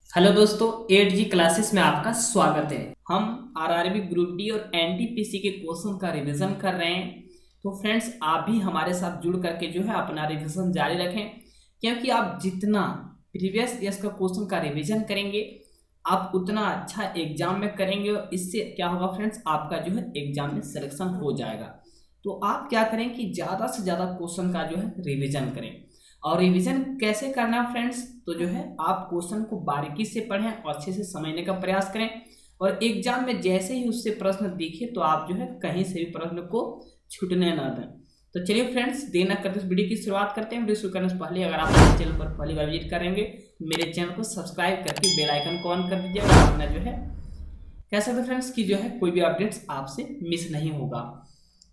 Hello दोस्तों, 8G classes में आपका स्वागत है। हम आरआरबी ग्रुप डी और एनटीपीसी के क्वेश्चन का रिवीजन कर रहे हैं। तो फ्रेंड्स, आप भी हमारे साथ जुड़ करके जो है अपना रिवीजन जारी रखें, क्योंकि आप जितना प्रीवियस ईयर्स का क्वेश्चन का रिवीजन करेंगे आप उतना अच्छा एग्जाम में करेंगे और इससे क्या होगा फ्रेंड्स, आपका जो है एग्जाम में सिलेक्शन हो जाएगा। तो आप क्या करें कि ज़्यादा से ज़्यादा क्वेश्चन का जो है रिवीजन करें। और रिवीजन कैसे करना है फ्रेंड्स, तो जो है आप क्वेश्चन को बारीकी से पढ़ें और अच्छे से समझने का प्रयास करें। और एग्जाम में जैसे ही उससे प्रश्न दिखे तो आप जो है कहीं से भी प्रश्न को छूटने ना दें। तो चलिए फ्रेंड्स, देर न करते इस वीडियो की शुरुआत करते हैं। वीडियो शुरू करने से पहले अगर आप मेरे चैनल पर पहली बार विजिट करेंगे, मेरे चैनल को सब्सक्राइब करके बेल आइकन को ऑन कर दीजिए और अपना जो है कह सकते फ्रेंड्स कि जो है कोई भी अपडेट्स आपसे मिस नहीं होगा।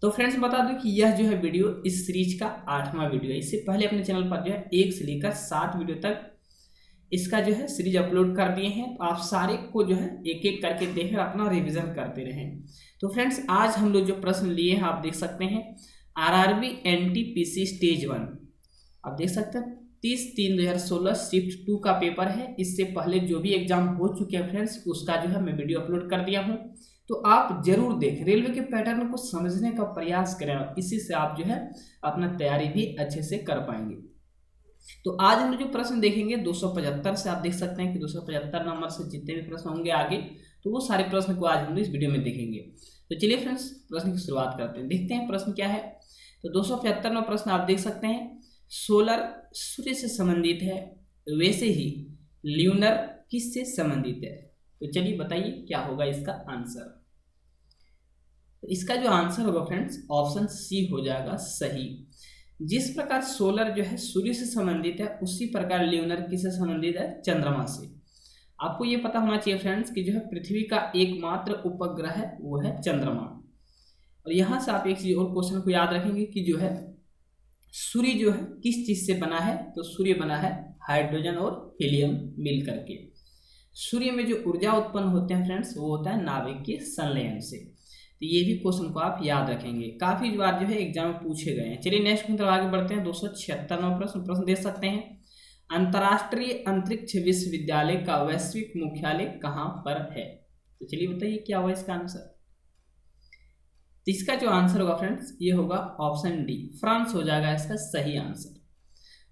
तो फ्रेंड्स, बता दूं कि यह जो है वीडियो इस सीरीज का 8वां वीडियो है। इससे पहले अपने चैनल पर जो है 1 से लेकर 7 वीडियो तक इसका जो है सीरीज अपलोड कर दिए हैं। तो आप सारे को जो है एक एक करके देखें, अपना रिवीजन करते रहें। तो फ्रेंड्स, आज हम लोग जो प्रश्न लिए हैं आप देख सकते हैं, आरआरबी एनटीपीसी स्टेज 1 आप देख सकते हैं 30/3/2016 शिफ्ट 2 का पेपर है। इससे पहले जो भी एग्जाम हो चुके हैं फ्रेंड्स, उसका जो है मैं वीडियो अपलोड कर दिया हूँ। तो आप जरूर देखें, रेलवे के पैटर्न को समझने का प्रयास करें, इसी से आप जो है अपना तैयारी भी अच्छे से कर पाएंगे। तो आज हम जो प्रश्न देखेंगे 275 से, आप देख सकते हैं कि 275 नंबर से जितने भी प्रश्न होंगे आगे, तो वो सारे प्रश्न को आज हम इस वीडियो में देखेंगे। तो चलिए फ्रेंड्स, प्रश्न की शुरुआत करते हैं, देखते हैं प्रश्न क्या है। तो 275वां प्रश्न आप देख सकते हैं, सोलर सूर्य से संबंधित है, वैसे ही ल्यूनर किससे संबंधित है। तो चलिए बताइए क्या होगा इसका आंसर। तो इसका जो आंसर होगा फ्रेंड्स, ऑप्शन सी हो जाएगा सही। जिस प्रकार सोलर जो है सूर्य से संबंधित है, उसी प्रकार ल्यूनर किससे संबंधित है, चंद्रमा से। आपको ये पता होना चाहिए फ्रेंड्स कि जो है पृथ्वी का एकमात्र उपग्रह है वो है चंद्रमा। और यहाँ से आप एक चीज और क्वेश्चन को याद रखेंगे कि जो है सूर्य जो है किस चीज से बना है, तो सूर्य बना है हाइड्रोजन और हीलियम मिल करके। सूर्य में जो ऊर्जा उत्पन्न होते हैं फ्रेंड्स, वो होता है नाभिक के संलयन से। तो ये भी क्वेश्चन को आप याद रखेंगे, काफी बार जो है एग्जाम में पूछे गए हैं। चलिए नेक्स्ट की तरफ आगे बढ़ते हैं। 276वां प्रश्न देख सकते हैं, अंतर्राष्ट्रीय अंतरिक्ष विश्वविद्यालय का वैश्विक मुख्यालय कहाँ पर है। तो चलिए बताइए क्या होगा इसका आंसर। तो इसका जो आंसर होगा फ्रेंड्स, ये होगा ऑप्शन डी, फ्रांस हो जाएगा इसका सही आंसर।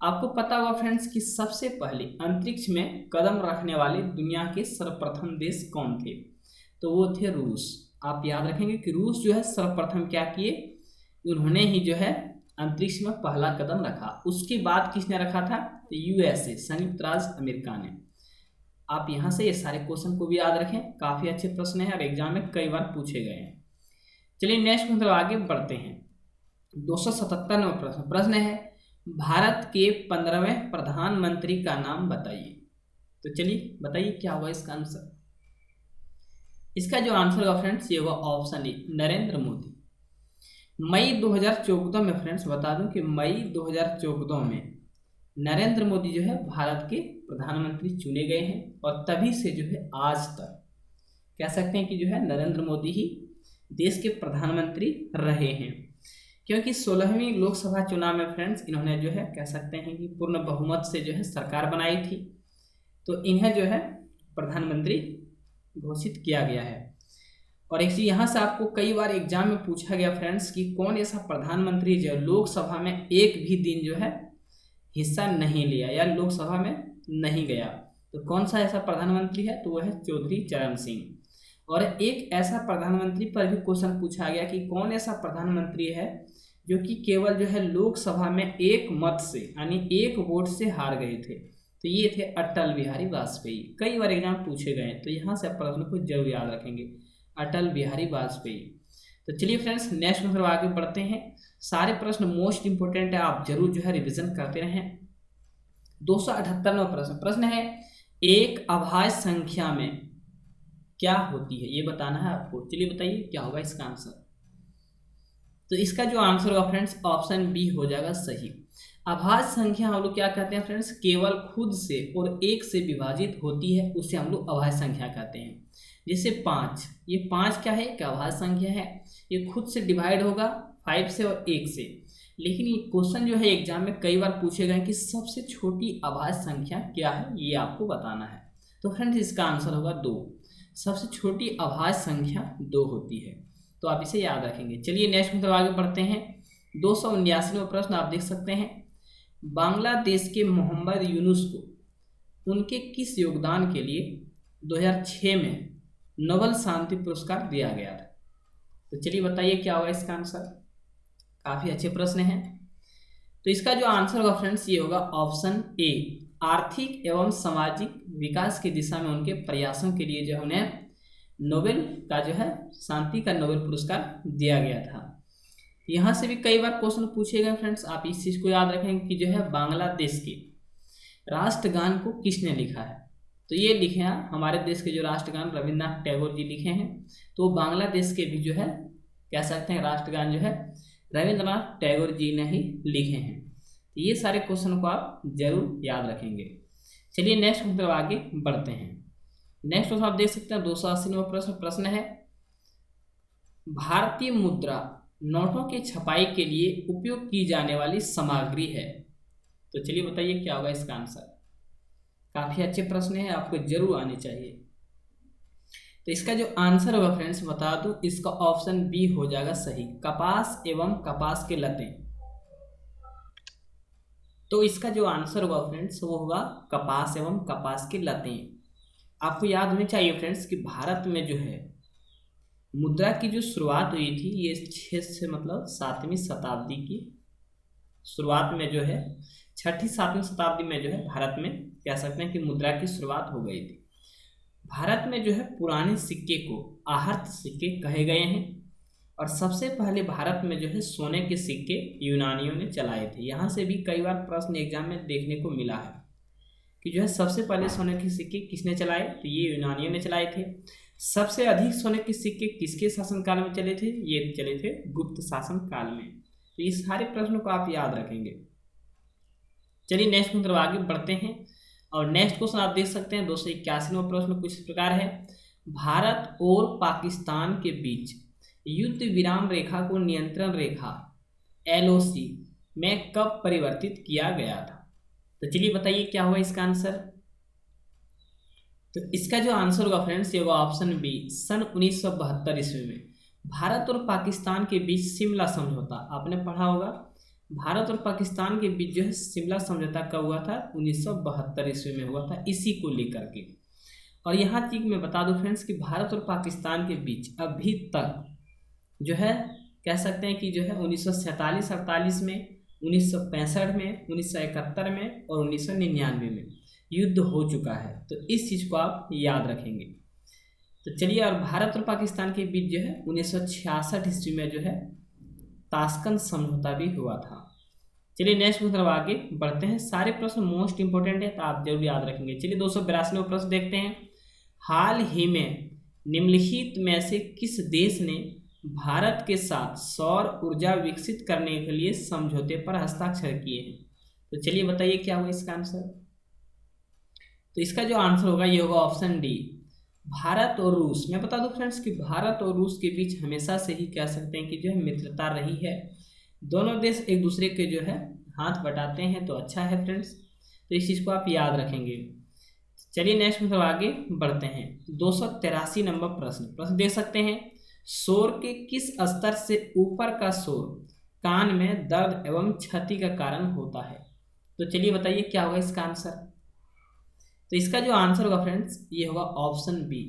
आपको पता होगा फ्रेंड्स कि सबसे पहले अंतरिक्ष में कदम रखने वाले दुनिया के सर्वप्रथम देश कौन थे, तो वो थे रूस। आप याद रखेंगे कि रूस जो है सर्वप्रथम क्या किए, उन्होंने ही जो है अंतरिक्ष में पहला कदम रखा। उसके बाद किसने रखा था, तो यूएसए, संयुक्त राज्य अमेरिका ने। आप यहाँ से ये सारे क्वेश्चन को भी याद रखें, काफी अच्छे प्रश्न हैं और एग्जाम में कई बार पूछे गए हैं। चलिए नेक्स्ट मतलब आगे बढ़ते हैं। 277वां प्रश्न है, भारत के 15वें प्रधानमंत्री का नाम बताइए। तो चलिए बताइए क्या होगा इसका आंसर। इसका जो आंसर होगा फ्रेंड्स, ये होगा ऑप्शन ए, नरेंद्र मोदी। मई 2014 में फ्रेंड्स बता दूं कि मई 2014 में नरेंद्र मोदी जो है भारत के प्रधानमंत्री चुने गए हैं। और तभी से जो है आज तक कह सकते हैं कि जो है नरेंद्र मोदी ही देश के प्रधानमंत्री रहे हैं, क्योंकि 16वीं लोकसभा चुनाव में फ्रेंड्स इन्होंने जो है कह सकते हैं कि पूर्ण बहुमत से जो है सरकार बनाई थी। तो इन्हें जो है प्रधानमंत्री घोषित किया गया है। और एक चीज यहाँ से आपको कई बार एग्जाम में पूछा गया फ्रेंड्स कि कौन ऐसा प्रधानमंत्री जो लोकसभा में एक भी दिन जो है हिस्सा नहीं लिया या लोकसभा में नहीं गया, तो कौन सा ऐसा प्रधानमंत्री है, तो वह है चौधरी चरण सिंह। और एक ऐसा प्रधानमंत्री पर भी क्वेश्चन पूछा गया कि कौन ऐसा प्रधानमंत्री है जो कि केवल जो है लोकसभा में एक मत से यानी एक वोट से हार गए थे, तो ये थे अटल बिहारी वाजपेयी। कई बार एग्जाम पूछे गए हैं, तो यहाँ से आप प्रश्न को जरूर याद रखेंगे, अटल बिहारी वाजपेयी। तो चलिए फ्रेंड्स नेक्स्ट मतलब आगे बढ़ते हैं। सारे प्रश्न मोस्ट इंपोर्टेंट है, आप जरूर जो है रिविजन करते रहें। 278वां प्रश्न है, एक अभाज्य संख्या में क्या होती है, ये बताना है आपको। चलिए बताइए क्या होगा इसका आंसर। तो इसका जो आंसर होगा फ्रेंड्स, ऑप्शन बी हो जाएगा सही। अभाज्य संख्या हम लोग क्या कहते हैं फ्रेंड्स, केवल खुद से और एक से विभाजित होती है, उसे हम लोग अभाज्य संख्या कहते हैं। जैसे 5, ये 5 क्या है, क्या अभाज्य संख्या है, ये खुद से डिवाइड होगा 5 से और 1 से। लेकिन ये क्वेश्चन जो है एग्जाम में कई बार पूछे गए कि सबसे छोटी अभाज्य संख्या क्या है, ये आपको बताना है। तो फ्रेंड्स इसका आंसर होगा 2। सबसे छोटी अभाज्य संख्या 2 होती है, तो आप इसे याद रखेंगे। चलिए नेक्स्ट मतलब आगे बढ़ते हैं। 279वां प्रश्न आप देख सकते हैं। बांग्लादेश के मोहम्मद यूनुस को उनके किस योगदान के लिए 2006 में नोबेल शांति पुरस्कार दिया गया था? तो चलिए बताइए क्या होगा इसका आंसर। काफ़ी अच्छे प्रश्न हैं। तो इसका जो आंसर होगा फ्रेंड्स ये होगा ऑप्शन ए, आर्थिक एवं सामाजिक विकास की दिशा में उनके प्रयासों के लिए जो उन्हें नोबेल का जो है शांति का नोबेल पुरस्कार दिया गया था। यहाँ से भी कई बार क्वेश्चन पूछे गए फ्रेंड्स, आप इस चीज़ को याद रखें कि जो है बांग्लादेश के राष्ट्रगान को किसने लिखा है? तो ये लिखे हैं हमारे देश के जो राष्ट्रगान रविन्द्रनाथ टैगोर जी लिखे हैं, तो बांग्लादेश के भी जो है कह सकते हैं राष्ट्रगान जो है रविन्द्रनाथ टैगोर जी ने ही लिखे हैं। तो ये सारे क्वेश्चन को आप जरूर याद रखेंगे। चलिए नेक्स्ट मतलब आगे बढ़ते हैं। नेक्स्ट क्वेश्चन आप देख सकते हैं 280वां प्रश्न है, भारतीय मुद्रा नोटों की छपाई के लिए उपयोग की जाने वाली सामग्री है। तो चलिए बताइए क्या होगा इसका आंसर। काफी अच्छे प्रश्न है, आपको जरूर आने चाहिए। तो इसका जो आंसर होगा फ्रेंड्स बता दूं, इसका ऑप्शन बी हो जाएगा सही, कपास एवं कपास के लतें। तो इसका जो आंसर होगा फ्रेंड्स वो होगा कपास एवं कपास की लतें। आपको याद होनी चाहिए फ्रेंड्स कि भारत में जो है मुद्रा की जो शुरुआत हुई थी ये 6 से मतलब 7वीं शताब्दी की शुरुआत में जो है 6ठी-7वीं शताब्दी में जो है भारत में कह सकते हैं कि मुद्रा की शुरुआत हो गई थी। भारत में जो है पुराने सिक्के को आहर्त सिक्के कहे गए हैं और सबसे पहले भारत में जो है सोने के सिक्के यूनानियों ने चलाए थे। यहाँ से भी कई बार प्रश्न एग्जाम में देखने को मिला है कि जो है सबसे पहले सोने के सिक्के किसने चलाए, तो ये यूनानियों ने चलाए थे। सबसे अधिक सोने के सिक्के किसके शासनकाल में चले थे, ये चले थे गुप्त शासन काल में। तो इस सारे प्रश्नों को आप याद रखेंगे। चलिए नेक्स्ट मतलब आगे बढ़ते हैं और नेक्स्ट क्वेश्चन आप देख सकते हैं 281वां प्रश्न कुछ इस प्रकार है, भारत और पाकिस्तान के बीच युद्ध विराम रेखा को नियंत्रण रेखा LOC में कब परिवर्तित किया गया था? तो चलिए बताइए क्या होगा इसका आंसर। तो इसका जो आंसर होगा फ्रेंड्स ये होगा ऑप्शन बी, सन 1972 ईस्वी में भारत और पाकिस्तान के बीच शिमला समझौता। आपने पढ़ा होगा भारत और पाकिस्तान के बीच जो है शिमला समझौता कब हुआ था, 1972 ईस्वी में हुआ था, इसी को लेकर के। और यहाँ चीज मैं बता दूं फ्रेंड्स कि भारत और पाकिस्तान के बीच अभी तक जो है कह सकते हैं कि जो है 1947-48 में, 1965 में, 1971 में और 1999 में युद्ध हो चुका है। तो इस चीज़ को आप याद रखेंगे। तो चलिए और भारत और पाकिस्तान के बीच जो है 1966 ईस्वी में जो है ताशकंद समझौता भी हुआ था। चलिए नेक्स्ट मतलब आगे बढ़ते हैं। सारे प्रश्न मोस्ट इंपोर्टेंट है तो आप जरूर याद रखेंगे। चलिए 282वां प्रश्न देखते हैं, हाल ही में निम्नलिखित में से किस देश ने भारत के साथ सौर ऊर्जा विकसित करने के लिए समझौते पर हस्ताक्षर किए हैं? तो चलिए बताइए क्या होगा इसका आंसर। तो इसका जो आंसर होगा ये होगा ऑप्शन डी, भारत और रूस। मैं बता दूं फ्रेंड्स कि भारत और रूस के बीच हमेशा से ही कह सकते हैं कि जो है मित्रता रही है। दोनों देश एक दूसरे के जो है हाथ बटाते हैं, तो अच्छा है फ्रेंड्स। तो इस चीज़ को आप याद रखेंगे। चलिए नेक्स्ट मतलब आगे बढ़ते हैं। 283 नंबर प्रश्न देख सकते हैं, शोर के किस स्तर से ऊपर का शोर कान में दर्द एवं क्षति का कारण होता है? तो चलिए बताइए क्या होगा इसका आंसर। तो इसका जो आंसर होगा फ्रेंड्स ये होगा ऑप्शन बी,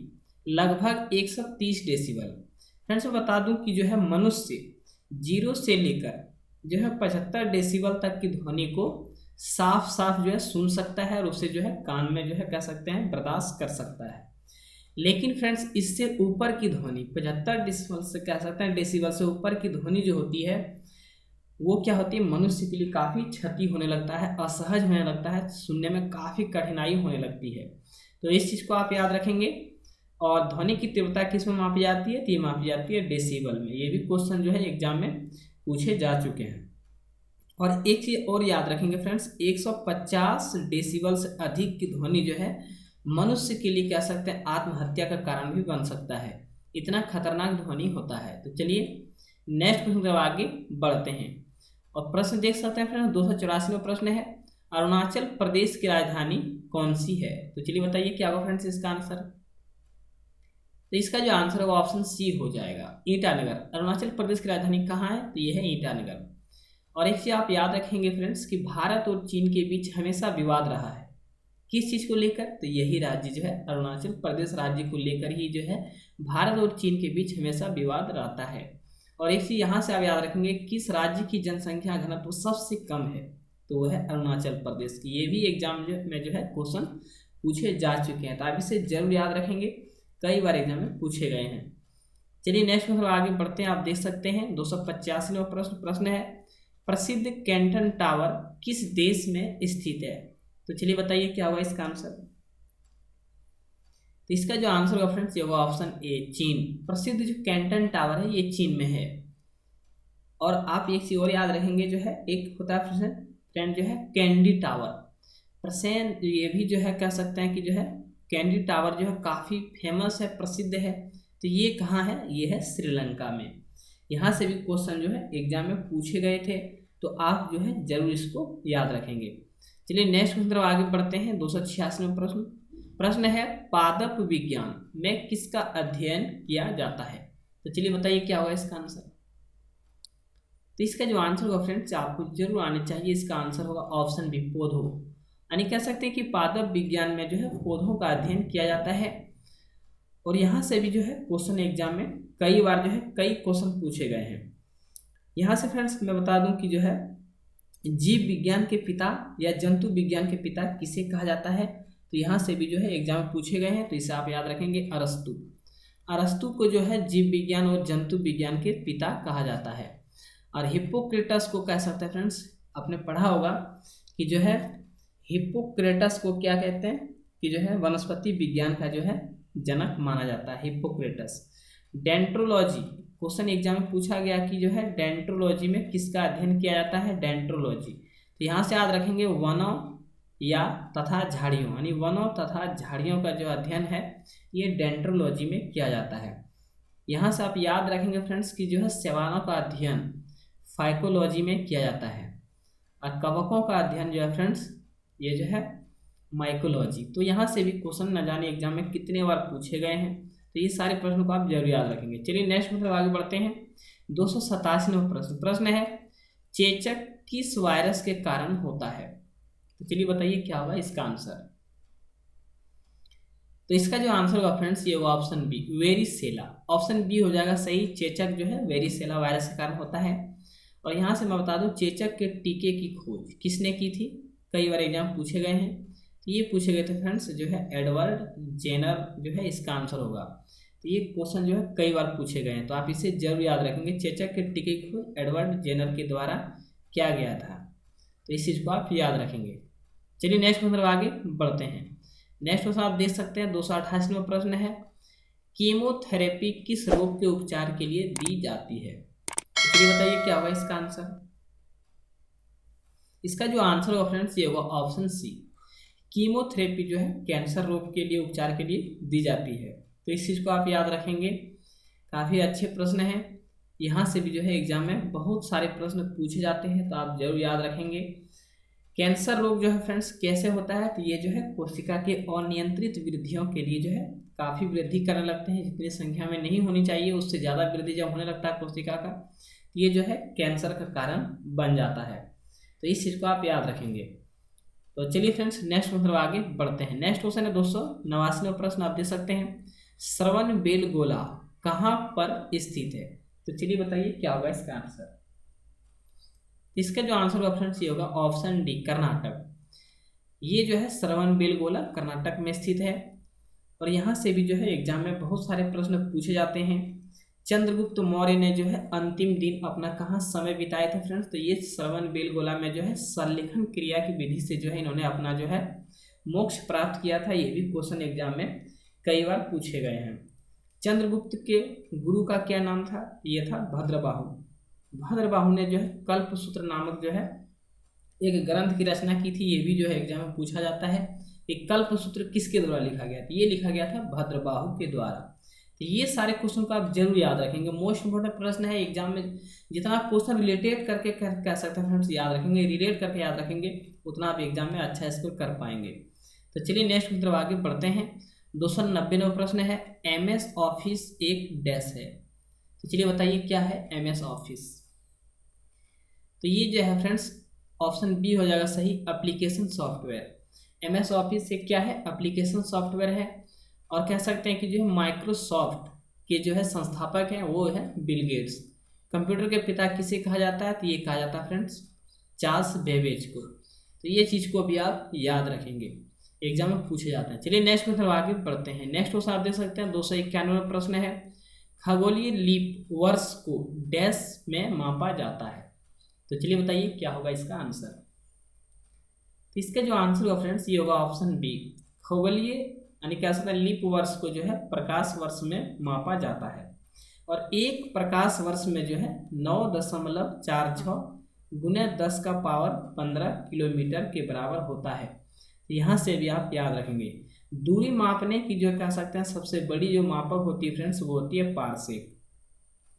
लगभग 130 डेसिबल। फ्रेंड्स मैं बता दूं कि जो है मनुष्य 0 से लेकर जो है 75 डेसिबल तक की ध्वनि को साफ साफ जो है सुन सकता है और उसे जो है कान में जो है कह सकते हैं बर्दाश्त कर सकता है। लेकिन फ्रेंड्स इससे ऊपर की ध्वनि 75 डेसिबल से कह सकते हैं डेसिबल से ऊपर की ध्वनि जो होती है वो क्या होती है, मनुष्य के लिए काफ़ी क्षति होने लगता है, असहज होने लगता है, सुनने में काफ़ी कठिनाई होने लगती है। तो इस चीज़ को आप याद रखेंगे। और ध्वनि की तीव्रता किस में मापी जाती है, तो ये मापी जाती है डेसिबल में। ये भी क्वेश्चन जो है एग्जाम में पूछे जा चुके हैं। और एक चीज़ और याद रखेंगे फ्रेंड्स, 150 डेसिबल से अधिक की ध्वनि जो है मनुष्य के लिए कह सकते हैं आत्महत्या का कारण भी बन सकता है, इतना खतरनाक ध्वनि होता है। तो चलिए नेक्स्ट प्रश्न जब आगे बढ़ते हैं और प्रश्न देख सकते हैं फ्रेंड्स 284वां प्रश्न है, अरुणाचल प्रदेश की राजधानी कौन सी है? तो चलिए बताइए क्या होगा फ्रेंड्स इसका आंसर। तो इसका जो आंसर होगा ऑप्शन सी हो जाएगा, ईटानगर। अरुणाचल प्रदेश की राजधानी कहाँ है? तो यह है ईटानगर। और एक चीज आप याद रखेंगे फ्रेंड्स कि भारत और चीन के बीच हमेशा विवाद रहा है, किस चीज को लेकर? तो यही राज्य जो है अरुणाचल प्रदेश राज्य को लेकर ही जो है भारत और चीन के बीच हमेशा विवाद रहता है। और एक चीज यहाँ से आप याद रखेंगे, किस राज्य की जनसंख्या घनत्व सबसे कम है? तो वह है अरुणाचल प्रदेश की। ये भी एग्जाम में जो है क्वेश्चन पूछे जा चुके हैं, तो आप इसे जरूर याद रखेंगे, कई बार एग्जाम में पूछे गए हैं। चलिए नेक्स्ट में आगे बढ़ते हैं। आप देख सकते हैं 285वां प्रश्न है, प्रसिद्ध कैंटन टावर किस देश में स्थित है? तो चलिए बताइए क्या होगा इसका आंसर। तो इसका जो आंसर होगा फ्रेंड्स ये होगा ऑप्शन ए, चीन। प्रसिद्ध जो कैंटन टावर है ये चीन में है। और आप एक चीज और याद रखेंगे, जो है एक होता है फ्रेंड जो है कैंडी टावर। प्रसेंट ये भी जो है कह सकते हैं कि जो है कैंडी टावर जो है काफ़ी फेमस है, प्रसिद्ध है। तो ये कहाँ है? ये है श्रीलंका में। यहाँ से भी क्वेश्चन जो है एग्जाम में पूछे गए थे, तो आप जो है जरूर इसको याद रखेंगे। चलिए नेक्स्ट क्वेश्चन आगे बढ़ते हैं। 286वां प्रश्न है, पादप विज्ञान में किसका अध्ययन किया जाता है? तो चलिए बताइए क्या होगा इसका आंसर। तो इसका जो आंसर होगा फ्रेंड्स आपको जरूर आने चाहिए, इसका आंसर होगा ऑप्शन बी, पौधों। यानी कह सकते हैं कि पादप विज्ञान में जो है पौधों का अध्ययन किया जाता है। और यहाँ से भी जो है क्वेश्चन एग्जाम में कई बार जो है कई क्वेश्चन पूछे गए हैं। यहाँ से फ्रेंड्स मैं बता दूं कि जो है जीव विज्ञान के पिता या जंतु विज्ञान के पिता किसे कहा जाता है? तो यहाँ से भी जो है एग्जाम में पूछे गए हैं, तो इसे आप याद रखेंगे, अरस्तु। अरस्तु को जो है जीव विज्ञान और जंतु विज्ञान के पिता कहा जाता है। और हिप्पोक्रेटस को कह सकते हैं फ्रेंड्स, आपने पढ़ा होगा कि जो है हिप्पोक्रेटस को क्या कहते हैं कि जो है वनस्पति विज्ञान का जो है जनक माना जाता है, हिप्पोक्रेटस। डेंट्रोलॉजी क्वेश्चन एग्जाम में पूछा गया कि जो है डेंट्रोलॉजी में किसका अध्ययन किया जाता है? डेंट्रोलॉजी। तो यहाँ से याद रखेंगे वनों या तथा झाड़ियों, यानी वनों तथा झाड़ियों का जो अध्ययन है ये डेंट्रोलॉजी में किया जाता है। यहाँ से आप याद रखेंगे फ्रेंड्स कि जो है शैवालों का अध्ययन फाइकोलॉजी में किया जाता है। और कवकों का अध्ययन जो है फ्रेंड्स ये जो है माइकोलॉजी। तो यहाँ से भी क्वेश्चन न जाने एग्जाम में कितने बार पूछे गए हैं, तो ये सारे प्रश्नों को आप जरूर याद रखेंगे। चलिए नेक्स्ट आगे बढ़ते हैं। 287वां प्रश्न है, चेचक किस वायरस के कारण होता है? तो चलिए बताइए क्या होगा इसका आंसर। तो इसका जो आंसर होगा फ्रेंड्स ये होगा option B, varicella. Option B हो जाएगा सही। चेचक जो है वेरिसेला वायरस के कारण होता है। और यहाँ से मैं बता दूं चेचक के टीके की खोज किसने की थी? कई बार एग्जाम पूछे गए हैं, तो ये पूछे गए थे फ्रेंड्स जो है एडवर्ड जेनर जो है इसका आंसर होगा। तो ये क्वेश्चन जो है कई बार पूछे गए हैं, तो आप इसे जरूर याद रखेंगे, चेचक के टीके की खोज एडवर्ड जेनर के द्वारा किया गया था। तो इस चीज़ को आप याद रखेंगे। चलिए नेक्स्ट क्वेश्चन आगे बढ़ते हैं। नेक्स्ट क्वेश्चन आप देख सकते हैं 288वां प्रश्न है, कीमोथेरेपी किस रोग के उपचार के लिए दी जाती है? तो चलिए बताइए क्या होगा इसका आंसर। इसका जो आंसर होगा फ्रेंड्स ये होगा ऑप्शन सी, कीमोथेरेपी जो है कैंसर रोग के लिए उपचार के लिए दी जाती है। तो इस चीज़ को आप याद रखेंगे, काफ़ी अच्छे प्रश्न हैं। यहाँ से भी जो है एग्जाम में बहुत सारे प्रश्न पूछे जाते हैं, तो आप जरूर याद रखेंगे। कैंसर रोग जो है फ्रेंड्स कैसे होता है? तो ये जो है कोशिका के अनियंत्रित वृद्धियों के लिए जो है काफ़ी वृद्धि करने लगते हैं, जितनी संख्या में नहीं होनी चाहिए उससे ज़्यादा वृद्धि जब होने लगता है कोशिका का, ये जो है कैंसर का कारण बन जाता है। तो इस चीज़ को आप याद रखेंगे। तो चलिए फ्रेंड्स नेक्स्ट क्वेश्चन आगे बढ़ते हैं। नेक्स्ट क्वेश्चन है 289वां प्रश्न, आप देख सकते हैं, श्रवणबेलगोला कहाँ पर स्थित है? तो चलिए बताइए क्या होगा इसका आंसर। इसका जो आंसर होगा फ्रेंड्स ये होगा ऑप्शन डी, कर्नाटक। ये जो है श्रवणबेलगोला कर्नाटक में स्थित है। और यहाँ से भी जो है एग्जाम में बहुत सारे प्रश्न पूछे जाते हैं। चंद्रगुप्त मौर्य ने जो है अंतिम दिन अपना कहाँ समय बिताया था फ्रेंड्स? तो ये श्रवणबेलगोला में जो है संलेखन क्रिया की विधि से जो है इन्होंने अपना जो है मोक्ष प्राप्त किया था। ये भी क्वेश्चन एग्जाम में कई बार पूछे गए हैं। चंद्रगुप्त के गुरु का क्या नाम था? ये था भद्रबाहु। भद्रबाहु ने जो है कल्पसूत्र नामक जो है एक ग्रंथ की रचना की थी। ये भी जो है एग्जाम में पूछा जाता है कि कल्पसूत्र किसके द्वारा लिखा गया था? ये लिखा गया था भद्रबाहु के द्वारा। तो ये सारे क्वेश्चन को आप जरूर याद रखेंगे, मोस्ट इंपोर्टेंट प्रश्न है एग्जाम में। जितना क्वेश्चन रिलेटेड करके कह सकते हैं फ्रेंड्स याद रखेंगे, रिलेट करके याद रखेंगे, उतना आप एग्जाम में अच्छा स्कोर कर पाएंगे। तो चलिए नेक्स्ट की तरफ आगे बढ़ते हैं। 290वां प्रश्न है, MS ऑफिस एक डैश है। तो चलिए बताइए क्या है MS ऑफिस। तो ये जो है फ्रेंड्स ऑप्शन बी हो जाएगा सही, एप्लीकेशन सॉफ्टवेयर। MS ऑफिस एक क्या है, एप्लीकेशन सॉफ्टवेयर है। और कह सकते हैं कि जो है माइक्रोसॉफ्ट के जो है संस्थापक हैं वो है बिल गेट्स। कंप्यूटर के पिता किसे कहा जाता है, तो ये कहा जाता है फ्रेंड्स चार्ल्स बेबेज को। तो ये चीज़ को भी आप याद रखेंगे, एग्जाम में पूछे जाते हैं। चलिए नेक्स्ट क्वेश्चन आगे बढ़ते हैं। नेक्स्ट क्वेश्चन आप देख सकते हैं 291वां प्रश्न है, खगोलीय लीप वर्ष को डैश में मापा जाता है। तो चलिए बताइए क्या होगा इसका आंसर। तो इसका जो आंसर होगा फ्रेंड्स ये होगा ऑप्शन बी, खगोलीय यानी कह सकते हैं लीप वर्ष को जो है प्रकाश वर्ष में मापा जाता है। और एक प्रकाश वर्ष में जो है 9.46 गुने 10 का पावर 15 किलोमीटर के बराबर होता है। यहाँ से भी आप याद रखेंगे। दूरी मापने की जो कह सकते हैं सबसे बड़ी जो मापक होती है फ्रेंड्स वो होती है पारसेक।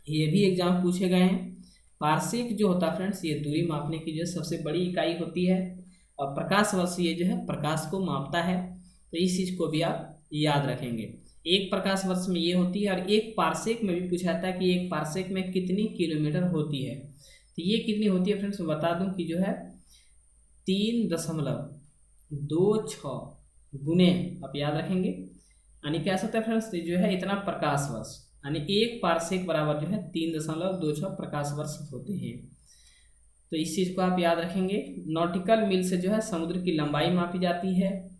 ये भी एग्जाम पूछे गए हैं। पारसेक जो होता है फ्रेंड्स ये दूरी मापने की जो सबसे बड़ी इकाई होती है। और प्रकाश वर्ष ये जो है प्रकाश को मापता है। तो इस चीज़ को भी आप याद रखेंगे। एक प्रकाश वर्ष में ये होती है। और एक पारसेक में भी पूछा जाता है कि एक पारसेक में कितनी किलोमीटर होती है। तो ये कितनी होती है फ्रेंड्स मैं बता दूं कि जो है 3.26 गुने, आप याद रखेंगे, यानी कह सकते हैं फ्रेंड्स जो है इतना प्रकाश वर्ष, यानी एक पारसेक बराबर जो है 3.26 प्रकाश वर्ष होते हैं। तो इस चीज़ को आप याद रखेंगे। नॉटिकल मील से जो है समुद्र की लंबाई मापी जाती है।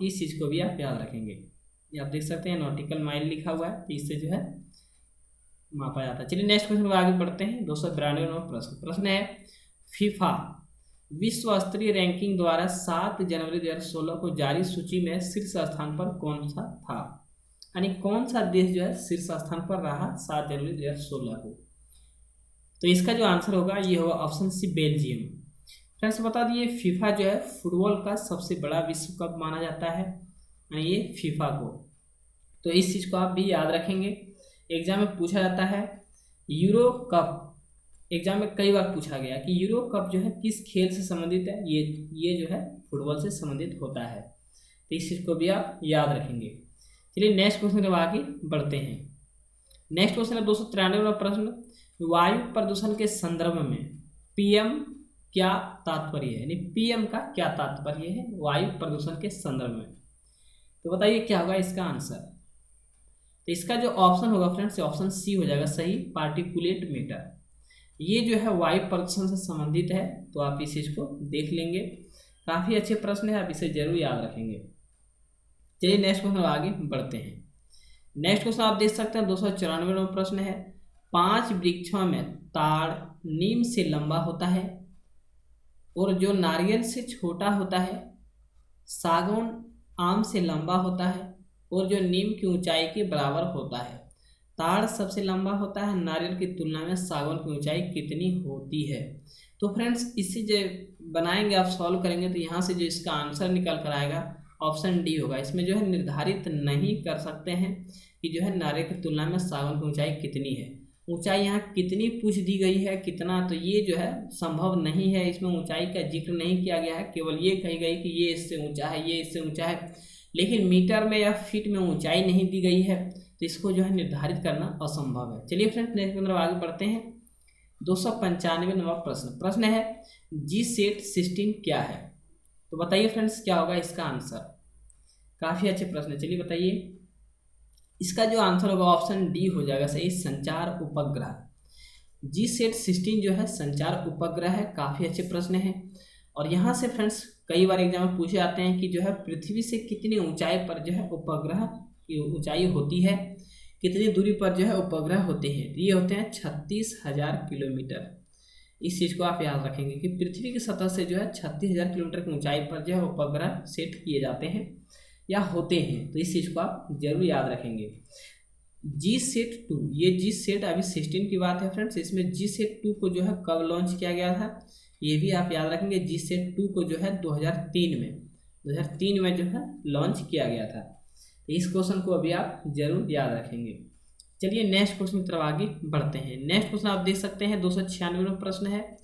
इस चीज़ को भी आप याद रखेंगे। ये आप देख सकते हैं नॉटिकल माइल लिखा हुआ है, तो इससे जो है मापा जाता है। चलिए नेक्स्ट क्वेश्चन में आगे बढ़ते हैं। 292वां प्रश्न है, फीफा विश्व स्तरीय रैंकिंग द्वारा 7 जनवरी 2016 को जारी सूची में शीर्ष स्थान पर कौन सा था, यानी कौन सा देश जो है शीर्ष स्थान पर रहा 7 जनवरी 2016 को। तो इसका जो आंसर होगा ये होगा ऑप्शन सी, बेल्जियम। फ्रेंड्स बता दिए फीफा जो है फुटबॉल का सबसे बड़ा विश्व कप माना जाता है, यानी ये फीफा को। तो इस चीज़ को आप भी याद रखेंगे। एग्जाम में पूछा जाता है यूरो कप, एग्जाम में कई बार पूछा गया कि यूरो कप जो है किस खेल से संबंधित है, ये जो है फुटबॉल से संबंधित होता है। तो इस चीज़ को भी आप याद रखेंगे। चलिए नेक्स्ट क्वेश्चन में आगे बढ़ते हैं। नेक्स्ट क्वेश्चन है 293वां प्रश्न, वायु प्रदूषण के संदर्भ में PM क्या तात्पर्य है, यानी PM का क्या तात्पर्य है वायु प्रदूषण के संदर्भ में। तो बताइए क्या होगा इसका आंसर। तो इसका जो ऑप्शन होगा फ्रेंड्स ऑप्शन सी हो जाएगा सही, पार्टिकुलेट मैटर। ये जो है वायु प्रदूषण से संबंधित है। तो आप इस चीज़ को देख लेंगे, काफ़ी अच्छे प्रश्न है, आप इसे जरूर याद रखेंगे। चलिए नेक्स्ट क्वेश्चन आगे बढ़ते हैं। नेक्स्ट क्वेश्चन आप देख सकते हैं 294वां प्रश्न है, 5 वृक्षों में ताड़ नीम से लंबा होता है और जो नारियल से छोटा होता है, सागौन आम से लंबा होता है और जो नीम की ऊंचाई के बराबर होता है। ताड़ सबसे लंबा होता है, नारियल की तुलना में सागौन की ऊंचाई कितनी होती है। तो फ्रेंड्स इसे जो बनाएंगे आप सॉल्व करेंगे तो यहाँ से जो इसका आंसर निकल कर आएगा ऑप्शन डी होगा। इसमें जो है निर्धारित नहीं कर सकते हैं कि जो है नारियल की तुलना में सागौन की ऊंचाई कितनी है। ऊंचाई यहाँ कितनी पूछ दी गई है, कितना, तो ये जो है संभव नहीं है। इसमें ऊंचाई का जिक्र नहीं किया गया है, केवल ये कही गई कि ये इससे ऊंचा है, ये इससे ऊंचा है, लेकिन मीटर में या फीट में ऊंचाई नहीं दी गई है। तो इसको जो है निर्धारित करना असंभव है। चलिए फ्रेंड्स नेक्स्ट मतलब आगे बढ़ते हैं। 295वां प्रश्न है G-SAT-16 क्या है। तो बताइए फ्रेंड्स क्या होगा इसका आंसर। काफ़ी अच्छे प्रश्न है, चलिए बताइए। इसका जो आंसर होगा ऑप्शन डी हो जाएगा सही, संचार उपग्रह। G-SAT-16 जो है संचार उपग्रह है। काफ़ी अच्छे प्रश्न है। और यहाँ से फ्रेंड्स कई बार एग्जाम में पूछे जाते हैं कि जो है पृथ्वी से कितनी ऊंचाई पर जो है उपग्रह की ऊंचाई होती है, कितनी दूरी पर जो है उपग्रह होते हैं। तो ये होते हैं 36,000 किलोमीटर। इस चीज़ को आप याद रखेंगे कि पृथ्वी की सतह से जो है 36,000 किलोमीटर की ऊंचाई पर जो है उपग्रह सेट किए जाते हैं या होते हैं। तो इस चीज़ को आप जरूर याद रखेंगे। G-SAT-2, ये G-SAT अभी 16 की बात है फ्रेंड्स। इसमें G-SAT-2 को जो है कब लॉन्च किया गया था ये भी आप याद रखेंगे। G-SAT-2 को जो है 2003 में जो है लॉन्च किया गया था। इस क्वेश्चन को अभी आप जरूर याद रखेंगे। चलिए नेक्स्ट क्वेश्चन की तरफ आगे बढ़ते हैं। नेक्स्ट क्वेश्चन आप देख सकते हैं 296वां प्रश्न है,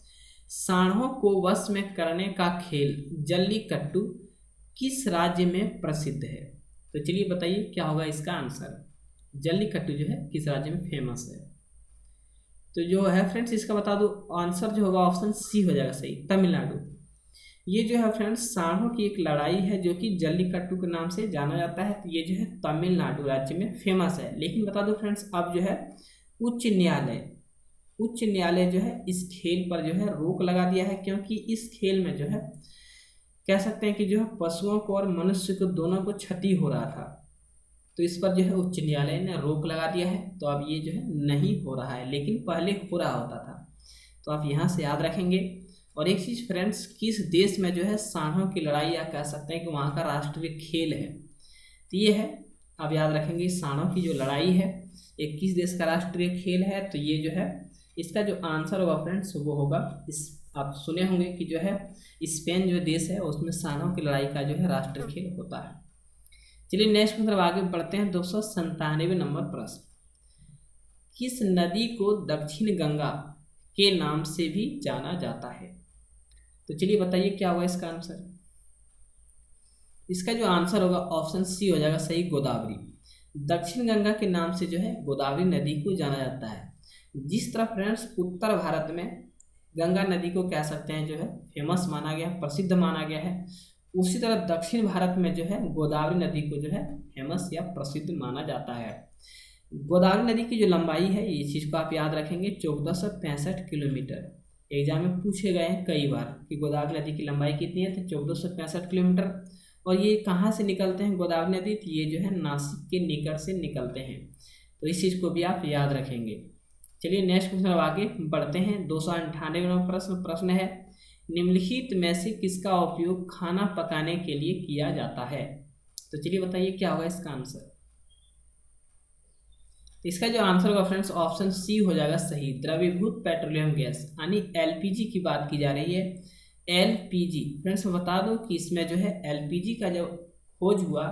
सांडों को वश में करने का खेल जल्लीकट्टू किस राज्य में प्रसिद्ध है? तो चलिए बताइए क्या होगा इसका आंसर। जल्लीकट्टू जो है किस राज्य में फेमस है? तो जो है फ्रेंड्स इसका बता दो, आंसर जो होगा ऑप्शन सी हो जाएगा सही, तमिलनाडु। ये जो है फ्रेंड्स सांडों की एक लड़ाई है जो कि जल्लीकट्टू के नाम से जाना जाता है। तो ये जो है तमिलनाडु राज्य में फेमस है। लेकिन बता दो फ्रेंड्स, अब जो है उच्च न्यायालय जो है इस खेल पर जो है रोक लगा दिया है, क्योंकि इस खेल में जो है कह सकते हैं कि जो है पशुओं को और मनुष्य को दोनों को क्षति हो रहा था। तो इस पर जो है उच्च न्यायालय ने रोक लगा दिया है। तो अब ये जो है नहीं हो रहा है, लेकिन पहले हो रहा होता था। तो आप यहाँ से याद रखेंगे। और एक चीज़ फ्रेंड्स, किस देश में जो है सांडों की लड़ाई या कह सकते हैं कि वहाँ का राष्ट्रीय खेल है, तो ये है, अब याद रखेंगे सांडों की जो लड़ाई है ये किस देश का राष्ट्रीय खेल है। तो ये जो है इसका जो आंसर होगा फ्रेंड्स वो होगा आप सुने होंगे कि जो है स्पेन जो देश है उसमें सांडों की लड़ाई का जो है राष्ट्रीय खेल होता है। चलिए नेक्स्ट मतलब आगे बढ़ते हैं। 297 नंबर प्रश्न, किस नदी को दक्षिण गंगा के नाम से भी जाना जाता है? तो चलिए बताइए क्या होगा इसका आंसर। इसका जो आंसर होगा ऑप्शन सी हो जाएगा सही, गोदावरी। दक्षिण गंगा के नाम से जो है गोदावरी नदी को जाना जाता है। जिस तरह फ्रेंड्स उत्तर भारत में गंगा नदी को कह सकते हैं जो है फेमस माना गया, प्रसिद्ध माना गया है, उसी तरह दक्षिण भारत में जो है गोदावरी नदी को जो है फेमस या प्रसिद्ध माना जाता है। गोदावरी नदी की जो लंबाई है, ये चीज़ को आप याद रखेंगे, 1465 किलोमीटर। एग्जाम में पूछे गए हैं कई बार कि गोदावरी नदी की लंबाई कितनी है, तो 1465 किलोमीटर। और ये कहाँ से निकलते हैं गोदावरी नदी, तो ये जो है नासिक के निकट से निकलते हैं। तो इस चीज़ को भी आप याद रखेंगे। चलिए नेक्स्ट क्वेश्चन आगे बढ़ते हैं। 298 नंबर प्रश्न है, निम्नलिखित में से किसका उपयोग खाना पकाने के लिए किया जाता है? तो चलिए बताइए क्या होगा इसका आंसर। इसका जो आंसर होगा फ्रेंड्स ऑप्शन सी हो जाएगा सही, द्रवीभूत पेट्रोलियम गैस, यानी एलपीजी की बात की जा रही है। एलपीजी फ्रेंड्स मैं बता दूं कि इसमें जो है एलपीजी का जब खोज हुआ,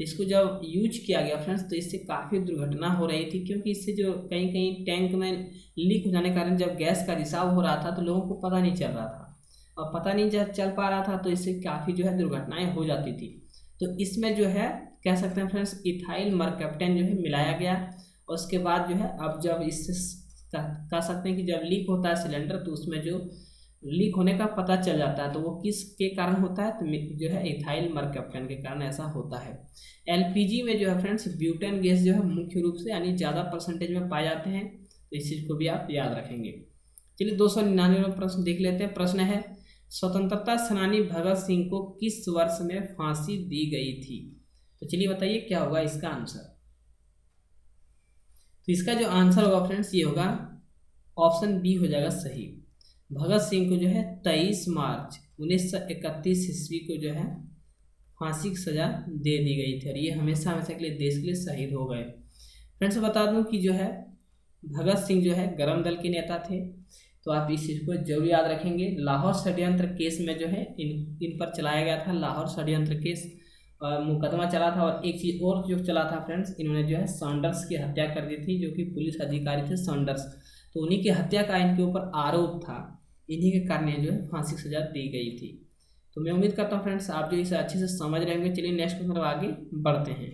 इसको जब यूज किया गया फ्रेंड्स, तो इससे काफ़ी दुर्घटना हो रही थी, क्योंकि इससे जो कहीं कहीं टैंक में लीक हो जाने के कारण जब गैस का रिसाव हो रहा था तो लोगों को पता नहीं चल रहा था, और पता नहीं चल पा रहा था, तो इससे काफ़ी जो है दुर्घटनाएं हो जाती थी। तो इसमें जो है कह सकते हैं फ्रेंड्स इथाइल मरकैप्टेन जो है मिलाया गया, और उसके बाद जो है अब जब इससे कह सकते हैं कि जब लीक होता है सिलेंडर, तो उसमें जो लीक होने का पता चल जाता है, तो वो किसके कारण होता है, तो जो है इथाइल मरकैप्टेन के कारण ऐसा होता है। एलपीजी में जो है फ्रेंड्स ब्यूटेन गैस जो है मुख्य रूप से यानी ज़्यादा परसेंटेज में पाए जाते हैं। तो इस चीज़ को भी आप याद रखेंगे। चलिए 299 प्रश्न देख लेते हैं। प्रश्न है, स्वतंत्रता सेनानी भगत सिंह को किस वर्ष में फांसी दी गई थी? तो चलिए बताइए क्या होगा इसका आंसर। तो इसका जो आंसर होगा फ्रेंड्स ये होगा ऑप्शन बी हो जाएगा सही। भगत सिंह को जो है 23 मार्च 1931 ईस्वी को जो है फांसी की सजा दे दी गई थी, और ये हमेशा हमेशा के लिए देश के लिए शहीद हो गए। फ्रेंड्स बता दूं कि जो है भगत सिंह जो है गरम दल के नेता थे। तो आप इस चीज़ को जरूर याद रखेंगे। लाहौर षड्यंत्र केस में जो है इन पर चलाया गया था, लाहौर षड्यंत्र केस मुकदमा चला था। और एक चीज़ और जो चला था फ्रेंड्स, इन्होंने जो है सॉन्डर्स की हत्या कर दी थी, जो कि पुलिस अधिकारी थे सॉन्डर्स। तो उन्हीं की हत्या का इनके ऊपर आरोप था, इन्हीं के कारण जो है फांसी की सजा दी गई थी। तो मैं उम्मीद करता हूँ फ्रेंड्स आप जो इसे अच्छे से समझ रहे होंगे। चलिए नेक्स्ट क्वेश्चन आगे बढ़ते हैं।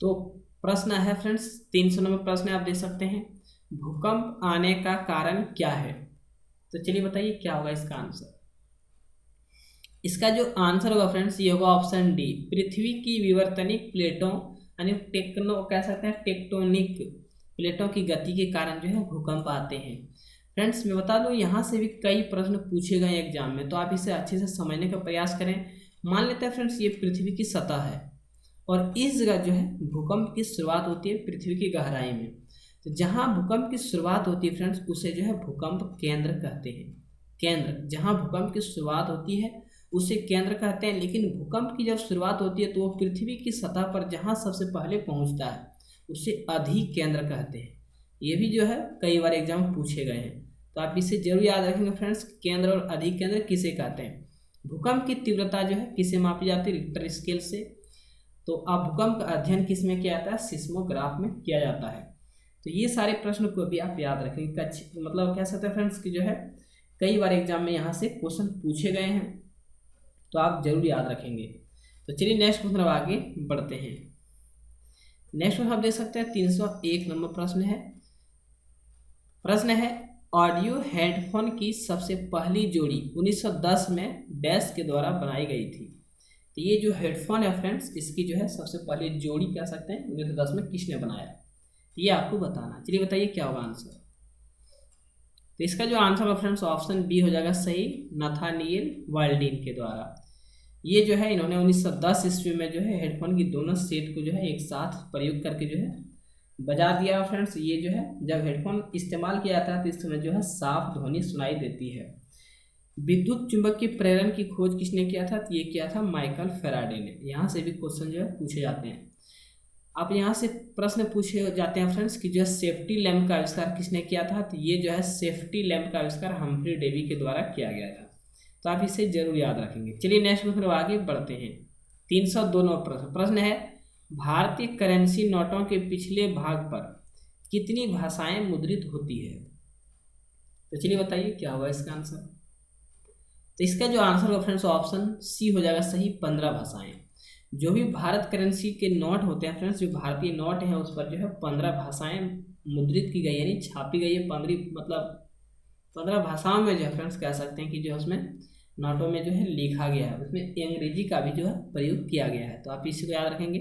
तो प्रश्न है फ्रेंड्स 300 नंबर प्रश्न आप देख सकते हैं, भूकंप आने का कारण क्या है? तो चलिए बताइए क्या होगा इसका आंसर। इसका जो आंसर होगा फ्रेंड्स ये होगा ऑप्शन डी, पृथ्वी की विवर्तनिक प्लेटों यानी कह सकते हैं टेक्टोनिक प्लेटों की गति के कारण जो है भूकंप आते हैं। फ्रेंड्स मैं बता दूं यहाँ से भी कई प्रश्न पूछे गए एग्जाम में, तो आप इसे अच्छे से समझने का प्रयास करें। मान लेते हैं फ्रेंड्स ये पृथ्वी की सतह है, और इस जगह जो है भूकंप की शुरुआत होती है पृथ्वी की गहराई में। तो जहाँ भूकंप की शुरुआत होती है फ्रेंड्स उसे जो है भूकंप केंद्र कहते हैं। केंद्र, जहाँ भूकंप की शुरुआत होती है उसे केंद्र कहते हैं। लेकिन भूकंप की जब शुरुआत होती है तो वो पृथ्वी की सतह पर जहाँ सबसे पहले पहुँचता है उसे अधिकेंद्र कहते हैं। ये भी जो है कई बार एग्जाम में पूछे गए हैं, तो आप इसे जरूर याद रखेंगे फ्रेंड्स। केंद्र और अधिकेंद्र किसे कहते हैं? भूकंप की तीव्रता जो है किसे मापी जाती है? रिक्टर स्केल से। तो अब भूकंप का अध्ययन किस में किया जाता है? सिस्मोग्राफ में किया जाता है। तो ये सारे प्रश्न को भी आप याद रखेंगे। मतलब कह सकते हैं फ्रेंड्स कि जो है कई बार एग्जाम में यहाँ से क्वेश्चन पूछे गए हैं, तो आप जरूर याद रखेंगे। तो चलिए नेक्स्ट क्वेश्चन अब आगे बढ़ते हैं। नेक्स्ट क्वेश्चन आप देख सकते हैं 301 नंबर प्रश्न है ऑडियो हेडफोन की सबसे पहली जोड़ी 1910 में डैश के द्वारा बनाई गई थी। तो ये जो हेडफोन है फ्रेंड्स, इसकी जो है सबसे पहली जोड़ी कह सकते हैं 1910 में किसने बनाया, ये आपको बताना। चलिए बताइए क्या होगा आंसर। तो इसका जो आंसर होगा फ्रेंड्स ऑप्शन बी हो जाएगा सही, नाथानिएल वाल्डीन के द्वारा। ये जो है इन्होंने 1910 ईस्वी में जो है हेडफोन की दोनों सेट को जो है एक साथ प्रयोग करके जो है बजा दिया फ्रेंड्स। ये जो है जब हेडफोन इस्तेमाल किया जाता है तो इस समय जो है साफ ध्वनि सुनाई देती है। विद्युत चुंबक के प्रेरण की खोज किसने किया था, तो ये किया था माइकल फैराडे ने। यहाँ से भी क्वेश्चन जो है पूछे जाते हैं। आप यहाँ से प्रश्न पूछे जाते हैं फ्रेंड्स कि जो है सेफ्टी लैम्प का आविष्कार किसने किया था, तो ये जो है सेफ्टी लैम्प का आविष्कार हम्फ्री डेवी के द्वारा किया गया था। तो आप इसे जरूर याद रखेंगे। चलिए नेक्स्ट क्वेश्चन आगे बढ़ते हैं। 302 नंबर प्रश्न है भारतीय करेंसी नोटों के पिछले भाग पर कितनी भाषाएं मुद्रित होती है। तो चलिए बताइए क्या होगा इसका आंसर। तो इसका जो आंसर होगा फ्रेंड्स ऑप्शन सी हो जाएगा सही, 15 भाषाएं। जो भी भारत करेंसी के नोट होते हैं फ्रेंड्स, जो भारतीय नोट है उस पर जो है 15 भाषाएं मुद्रित की गई, यानी छापी गई है। 15 भाषाओं में जो है फ्रेंड्स कह सकते हैं कि जो उसमें नोटों में जो है लिखा गया है, उसमें अंग्रेजी का भी जो है प्रयोग किया गया है। तो आप इसी को याद रखेंगे।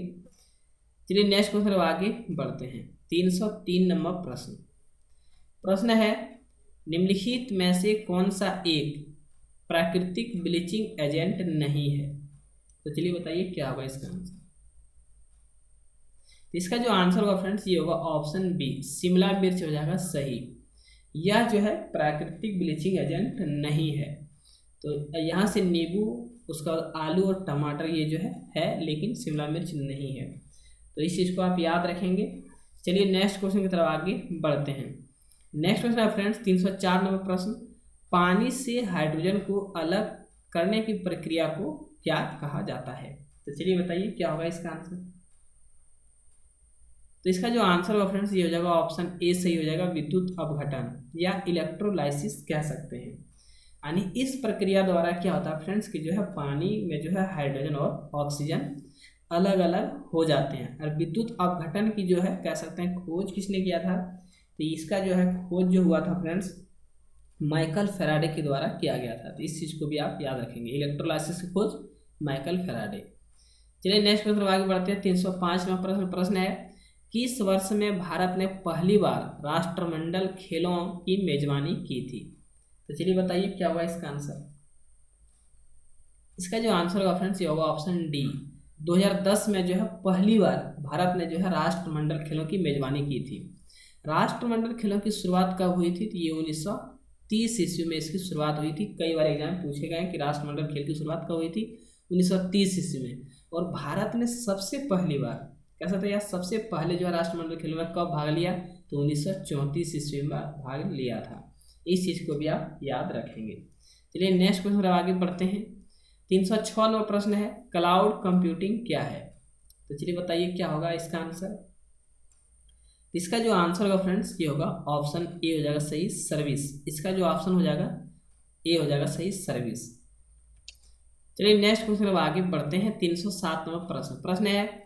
चलिए नेक्स्ट क्वेश्चन आगे बढ़ते हैं। 303 नंबर प्रश्न है निम्नलिखित में से कौन सा एक प्राकृतिक ब्लीचिंग एजेंट नहीं है। तो चलिए बताइए क्या होगा इसका आंसर। तो इसका जो आंसर होगा फ्रेंड्स ये होगा ऑप्शन बी, शिमला मिर्च हो जाएगा सही। यह जो है प्राकृतिक ब्लीचिंग एजेंट नहीं है। तो यहाँ से नींबू, उसका आलू और टमाटर ये जो है लेकिन शिमला मिर्च नहीं है। तो इस चीज़ को आप याद रखेंगे। चलिए नेक्स्ट क्वेश्चन की तरफ आगे बढ़ते हैं। नेक्स्ट क्वेश्चन है फ्रेंड्स 304 नंबर प्रश्न, पानी से हाइड्रोजन को अलग करने की प्रक्रिया को क्या कहा जाता है। तो चलिए बताइए क्या होगा इसका आंसर। तो इसका जो आंसर होगा फ्रेंड्स ये हो जाएगा ऑप्शन ए सही हो जाएगा, विद्युत अपघटन या इलेक्ट्रोलाइसिस कह सकते हैं। यानी इस प्रक्रिया द्वारा क्या होता है फ्रेंड्स कि जो है पानी में जो है हाइड्रोजन और ऑक्सीजन अलग अलग हो जाते हैं। और विद्युत अपघटन की जो है कह सकते हैं खोज किसने किया था, तो इसका जो है खोज जो हुआ था फ्रेंड्स माइकल फैराडे के द्वारा किया गया था। तो इस चीज़ को भी आप याद रखेंगे, इलेक्ट्रोलाइसिस की खोज माइकल फैराडे। चलिए नेक्स्ट क्वेश्चन आगे बढ़ते हैं। 305 में प्रश्न है किस वर्ष में भारत ने पहली बार राष्ट्रमंडल खेलों की मेजबानी की थी। तो चलिए बताइए क्या होगा इसका आंसर। इसका जो आंसर होगा फ्रेंड्स ये होगा ऑप्शन डी, 2010 में जो है पहली बार भारत ने जो है राष्ट्रमंडल खेलों की मेजबानी की थी। राष्ट्रमंडल खेलों की शुरुआत कब हुई थी, तो ये 1930 ईस्वी में इसकी शुरुआत हुई थी। कई बार एग्जाम पूछे गए कि राष्ट्रमंडल खेल की शुरुआत कब हुई थी, 1930 ईस्वी में। और भारत ने सबसे पहली बार कह सकते हैं सबसे पहले जो है राष्ट्रमंडल खेलों में कब भाग लिया, तो 1934 ईस्वी में भाग लिया था। इस चीज़ को भी आप याद रखेंगे। चलिए नेक्स्ट क्वेश्चन आगे बढ़ते हैं। 306 नंबर प्रश्न है क्लाउड कंप्यूटिंग क्या है। तो चलिए बताइए क्या होगा इसका आंसर। इसका जो आंसर होगा फ्रेंड्स ये होगा ऑप्शन ए हो जाएगा सही, सर्विस। इसका जो ऑप्शन हो जाएगा ए हो जाएगा सही, सर्विस। चलिए नेक्स्ट क्वेश्चन अब आगे बढ़ते हैं। 307 नंबर प्रश्न है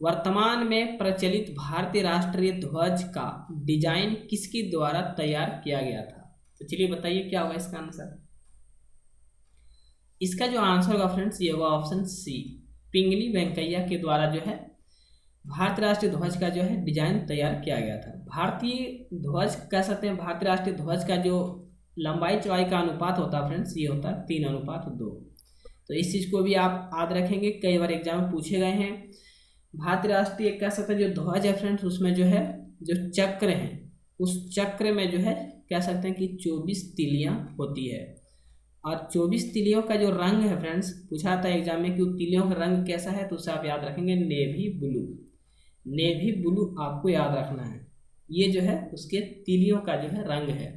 वर्तमान में प्रचलित भारतीय राष्ट्रीय ध्वज का डिजाइन किसके द्वारा तैयार किया गया था। तो चलिए बताइए क्या होगा इसका आंसर। इसका जो आंसर होगा फ्रेंड्स ये होगा ऑप्शन सी, पिंगली वेंकैया के द्वारा जो है भारतीय राष्ट्रीय ध्वज का जो है डिजाइन तैयार किया गया था। भारतीय ध्वज कह सकते हैं, भारतीय राष्ट्रीय ध्वज का जो लंबाई चौड़ाई का अनुपात होता है फ्रेंड्स ये होता है 3:2। तो इस चीज़ को भी आप याद रखेंगे, कई बार एग्जाम में पूछे गए हैं। भारतीय राष्ट्रीय कह सकते हैं जो ध्वज है फ्रेंड्स उसमें जो है जो चक्र है उस चक्र में जो है कह सकते हैं कि 24 तिलियाँ होती है। और 24 तिलियों का जो रंग है फ्रेंड्स पूछा था एग्जाम में कि तिलियों का रंग कैसा है, तो उसे आप याद रखेंगे नेवी ब्लू। नेवी ब्लू आपको याद रखना है, ये जो है उसके तिलियों का जो है रंग है।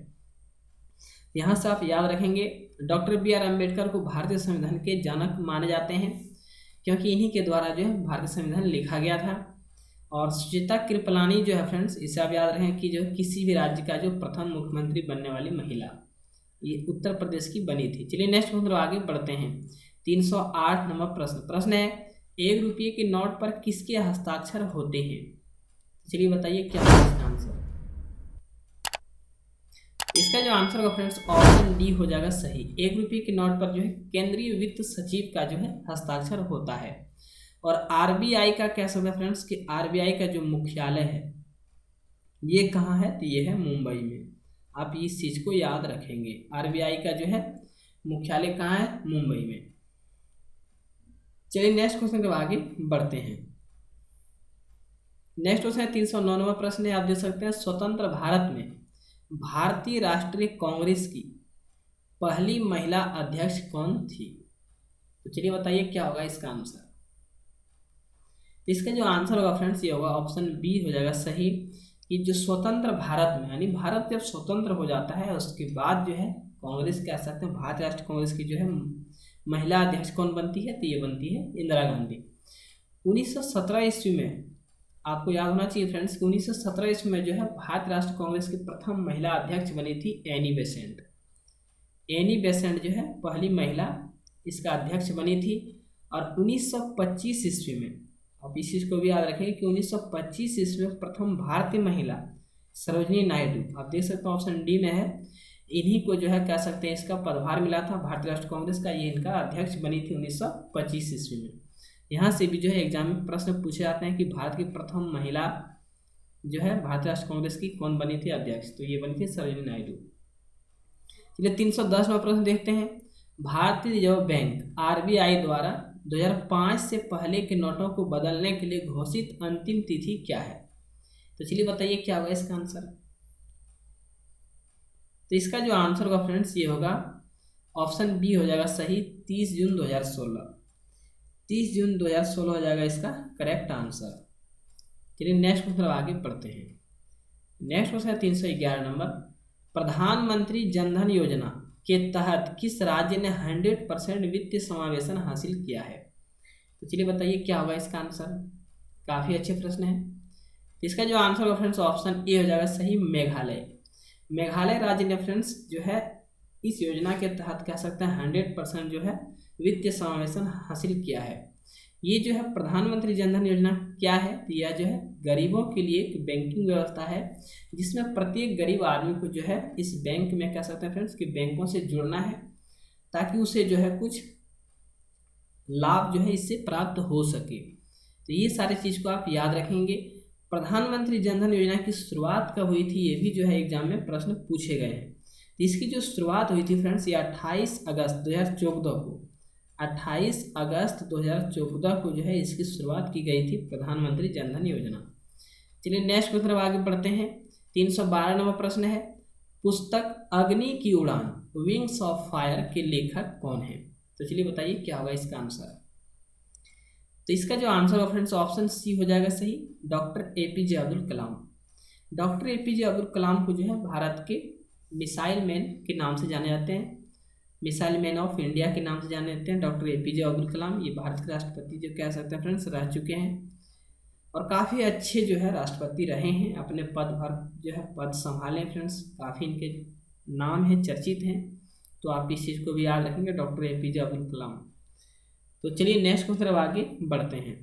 यहाँ से आप याद रखेंगे। Doctor B R. अम्बेडकर को भारतीय संविधान के जनक माने जाते हैं क्योंकि इन्हीं के द्वारा जो है भारतीय संविधान लिखा गया था। और सुचित्रा कृपलानी जो है फ्रेंड्स इसे आप याद रखें कि जो किसी भी राज्य का जो प्रथम मुख्यमंत्री बनने वाली महिला। ये उत्तर प्रदेश की बनी थी। चलिए नेक्स्ट मतलब आगे बढ़ते हैं। 308 नंबर प्रश्न है, 1 रुपये के नोट पर किसके हस्ताक्षर होते हैं? चलिए बताइए क्या है इसका आंसर। इसका जो आंसर होगा फ्रेंड्स ऑप्शन डी हो जाएगा सही। 1 रुपये के नोट पर जो है केंद्रीय वित्त सचिव का जो है हस्ताक्षर होता है। और आरबीआई का क्या समझ फ्रेंड्स कि आरबीआई का जो मुख्यालय है ये कहाँ है? तो ये है मुंबई में। आप इस चीज को याद रखेंगे, आरबीआई का जो है मुख्यालय कहाँ है? मुंबई में। चलिए नेक्स्ट क्वेश्चन के आगे बढ़ते हैं। नेक्स्ट क्वेश्चन है 309वां प्रश्न है, आप देख सकते हैं स्वतंत्र भारत में भारतीय राष्ट्रीय कांग्रेस की पहली महिला अध्यक्ष कौन थी? तो चलिए बताइए क्या होगा इसका आंसर। इसका जो आंसर होगा फ्रेंड्स ये होगा ऑप्शन बी हो जाएगा सही, कि जो स्वतंत्र भारत में यानी भारत जब स्वतंत्र हो जाता है उसके बाद जो है कांग्रेस कह सकते हैं भारतीय राष्ट्रीय कांग्रेस की जो है महिला अध्यक्ष कौन बनती है? तो ये बनती है इंदिरा गांधी। 1917 ईस्वी में आपको याद होना चाहिए फ्रेंड्स कि 1917 ईस्वी में जो है भारतीय राष्ट्रीय कांग्रेस की प्रथम महिला अध्यक्ष बनी थी एनी बेसेंट। एनी बेसेंट जो है पहली महिला इसका अध्यक्ष बनी थी। और 1925 ईस्वी में आप इस चीज़ को भी याद रखेंगे कि 1925 ईस्वी में प्रथम भारतीय महिला सरोजिनी नायडू, आप देख सकते हो ऑप्शन डी में है, इन्हीं को जो है कह सकते हैं इसका पदभार मिला था भारतीय राष्ट्रीय कांग्रेस का, ये इनका अध्यक्ष बनी थी 1925 ईस्वी में। यहाँ से भी जो है एग्जाम में प्रश्न पूछे जाते हैं कि भारत की प्रथम महिला जो है भारतीय राष्ट्रीय कांग्रेस की कौन बनी थी अध्यक्ष? तो ये बनी थी सरोजिनी नायडू। चलिए 310वां प्रश्न देखते हैं। भारतीय रिजर्व बैंक आरबीआई द्वारा 2005 से पहले के नोटों को बदलने के लिए घोषित अंतिम तिथि क्या है? तो चलिए बताइए क्या होगा इसका आंसर। तो इसका जो आंसर होगा फ्रेंड्स ये होगा ऑप्शन बी हो जाएगा सही, 30 जून 2016। 30 जून 2016 हो जाएगा इसका करेक्ट आंसर। चलिए नेक्स्ट क्वेश्चन आगे बढ़ते हैं। नेक्स्ट क्वेश्चन है 311 नंबर, प्रधानमंत्री जनधन योजना के तहत किस राज्य ने 100% वित्तीय समावेशन हासिल किया है? तो चलिए बताइए क्या होगा इसका आंसर। काफ़ी अच्छे प्रश्न है। इसका जो आंसर होगा फ्रेंड्स ऑप्शन ए हो जाएगा सही, मेघालय। मेघालय राज्य ने फ्रेंड्स जो है इस योजना के तहत कह सकते हैं 100% जो है वित्तीय समावेशन हासिल किया है। ये जो है प्रधानमंत्री जनधन योजना क्या है? तो यह जो है गरीबों के लिए एक बैंकिंग व्यवस्था है जिसमें प्रत्येक गरीब आदमी को जो है इस बैंक में कह सकते हैं फ्रेंड्स कि बैंकों से जुड़ना है ताकि उसे जो है कुछ लाभ जो है इससे प्राप्त हो सके। तो ये सारी चीज़ को आप याद रखेंगे। प्रधानमंत्री जनधन योजना की शुरुआत कब हुई थी ये भी जो है एग्जाम में प्रश्न पूछे गए हैं। तो इसकी जो शुरुआत हुई थी फ्रेंड्स ये 28 अगस्त 2014 को 28 अगस्त 2014 को जो है इसकी शुरुआत की गई थी प्रधानमंत्री जनधन योजना। चलिए नेक्स्ट क्वेश्चन आगे बढ़ते हैं। 312 नंबर प्रश्न है, पुस्तक अग्नि की उड़ान विंग्स ऑफ फायर के लेखक कौन है? तो चलिए बताइए क्या होगा इसका आंसर। तो इसका जो आंसर होगा फ्रेंड्स ऑप्शन सी हो जाएगा सही, doctor APJ Abdul Kalam. Doctor APJ Abdul Kalam को जो है भारत के मिसाइल मैन के नाम से जाने जाते हैं, मिसाइल मैन ऑफ इंडिया के नाम से जाने जाते हैं डॉक्टर एपीजे अब्दुल कलाम। ये भारत के राष्ट्रपति जो कह सकते हैं फ्रेंड्स रह चुके हैं और काफ़ी अच्छे जो है राष्ट्रपति रहे हैं, अपने पद भर जो है पद संभाले फ्रेंड्स, काफ़ी इनके नाम है चर्चित हैं। तो आप इस चीज़ को भी याद रखेंगे डॉक्टर एपीजे अब्दुल कलाम। तो चलिए नेक्स्ट क्वेश्चन अब आगे बढ़ते हैं।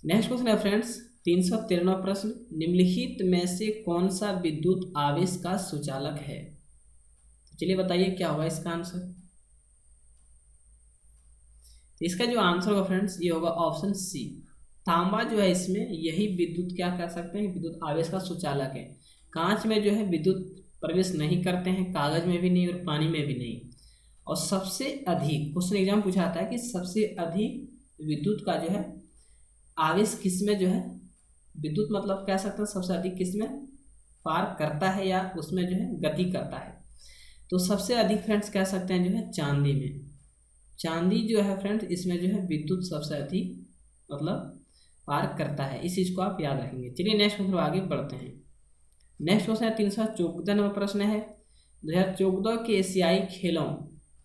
नेक्स्ट क्वेश्चन है फ्रेंड्स 313वां प्रश्न, निम्नलिखित में से कौन सा विद्युत आवेश का सुचालक है? तो चलिए बताइए क्या होगा इसका आंसर। तो इसका जो आंसर होगा फ्रेंड्स ये होगा ऑप्शन सी, तांबा जो है इसमें यही विद्युत क्या कह सकते हैं विद्युत आवेश का सुचालक है। कांच में जो है विद्युत प्रवेश नहीं करते हैं, कागज में भी नहीं और पानी में भी नहीं। और सबसे अधिक क्वेश्चन एग्जाम पूछा जाता है कि सबसे अधिक विद्युत का जो है आवेश किस में जो है विद्युत मतलब कह सकते हैं सबसे अधिक किस में पार करता है या उसमें जो है गति करता है। तो सबसे अधिक फ्रेंड्स कह सकते हैं जो है चांदी में। चांदी जो है फ्रेंड्स इसमें जो है विद्युत सबसे अधिक मतलब पार करता है, इस चीज़ को आप याद रखेंगे। चलिए नेक्स्ट क्वेश्चन आगे बढ़ते हैं। नेक्स्ट क्वेश्चन है 314 नंबर प्रश्न है, 2014 के एशियाई खेलों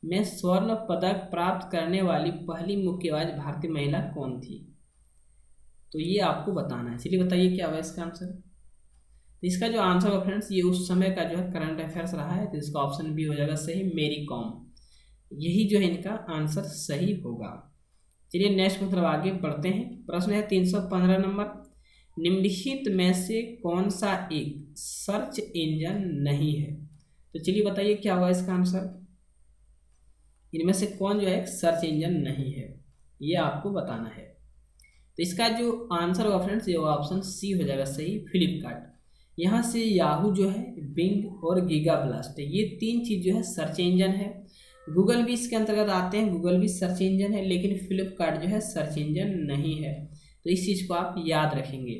में स्वर्ण पदक प्राप्त करने वाली पहली मुक्केबाज भारतीय महिला कौन थी? तो ये आपको बताना है। चलिए बताइए क्या होगा इसका आंसर। तो इसका जो आंसर होगा फ्रेंड्स, ये उस समय का जो है करंट अफेयर्स रहा है, तो इसका ऑप्शन बी हो जाएगा सही, मेरी कॉम। यही जो है इनका आंसर सही होगा। चलिए नेक्स्ट मतलब आगे बढ़ते हैं। प्रश्न है 315 नंबर, निम्नलिखित में से कौन सा एक सर्च इंजन नहीं है? तो चलिए बताइए क्या होगा इसका आंसर। इनमें से कौन जो है एक सर्च इंजन नहीं है, ये आपको बताना है। तो इसका जो आंसर होगा फ्रेंड्स, ये ऑप्शन सी हो जाएगा सही, फ्लिपकार्ट। यहाँ से याहू जो है, बिंग और गीगा ब्लास्ट, ये तीन चीज़ जो है सर्च इंजन है। गूगल भी इसके अंतर्गत आते हैं, गूगल भी सर्च इंजन है, लेकिन फ्लिपकार्ट जो है सर्च इंजन नहीं है। तो इस चीज़ को आप याद रखेंगे।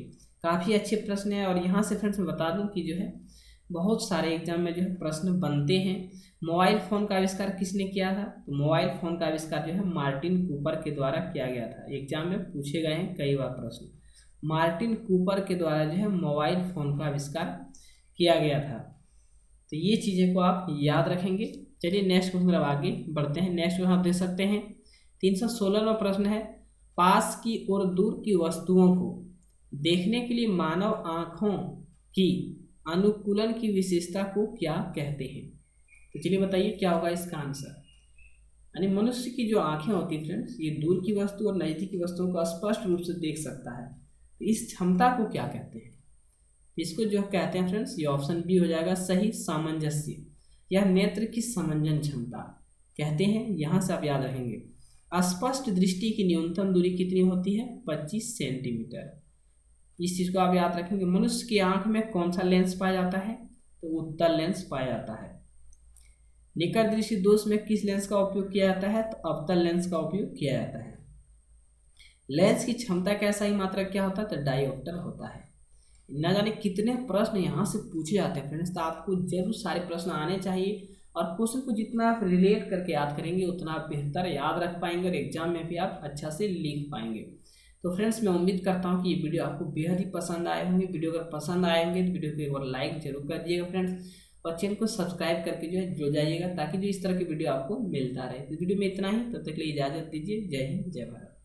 काफ़ी अच्छे प्रश्न है। और यहाँ से फ्रेंड्स मैं बता दूँ कि जो है बहुत सारे एग्जाम में जो है प्रश्न बनते हैं। मोबाइल फ़ोन का आविष्कार किसने किया था? तो मोबाइल फ़ोन का आविष्कार जो है मार्टिन कूपर के द्वारा किया गया था। एग्जाम में पूछे गए हैं कई बार प्रश्न। मार्टिन कूपर के द्वारा जो है मोबाइल फ़ोन का आविष्कार किया गया था। तो ये चीज़ें को आप याद रखेंगे। चलिए नेक्स्ट क्वेश्चन अब आगे बढ़ते हैं। नेक्स्ट क्वेश्चन आप देख सकते हैं 316वां प्रश्न है, पास की और दूर की वस्तुओं को देखने के लिए मानव आँखों की अनुकूलन की विशेषता को क्या कहते हैं? तो चलिए बताइए क्या होगा इसका आंसर। यानी मनुष्य की जो आंखें होती है फ्रेंड्स, ये दूर की वस्तु और नज़दीक की वस्तुओं को स्पष्ट रूप से देख सकता है। तो इस क्षमता को क्या कहते हैं? इसको जो कहते हैं फ्रेंड्स, ये ऑप्शन बी हो जाएगा सही, सामंजस्य। यह नेत्र की समंजन क्षमता कहते हैं। यहाँ से आप याद रखेंगे स्पष्ट दृष्टि की न्यूनतम दूरी कितनी होती है? 25 सेंटीमीटर। इस चीज़ को आप याद रखेंगे। मनुष्य की आंख में कौन सा लेंस पाया जाता है? तो उत्तल लेंस पाया जाता है। निकट दृष्टि दोष में किस लेंस का उपयोग किया जाता है? तो अवतल लेंस का उपयोग किया जाता है। लेंस की क्षमता का सही मात्रक क्या होता है? तो डायोप्टर होता है। ना जाने कितने प्रश्न यहाँ से पूछे जाते हैं फ्रेंड्स, तो आपको जरूर सारे प्रश्न आने चाहिए। और क्वेश्चन को जितना आप रिलेट करके याद करेंगे उतना आप बेहतर याद रख पाएंगे और एग्जाम में भी आप अच्छा से लिख पाएंगे। तो फ्रेंड्स मैं उम्मीद करता हूँ कि ये वीडियो आपको बेहद ही पसंद आए होंगे। वीडियो अगर पसंद आए होंगे तो वीडियो को एक बार लाइक जरूर कर दिएगा फ्रेंड्स, और चैनल को सब्सक्राइब करके जो है जुड़ जाइएगा, ताकि जो इस तरह की वीडियो आपको मिलता रहे। तो वीडियो में इतना ही, तब तक के लिए इजाज़त दीजिए। जय हिंद, जय भारत।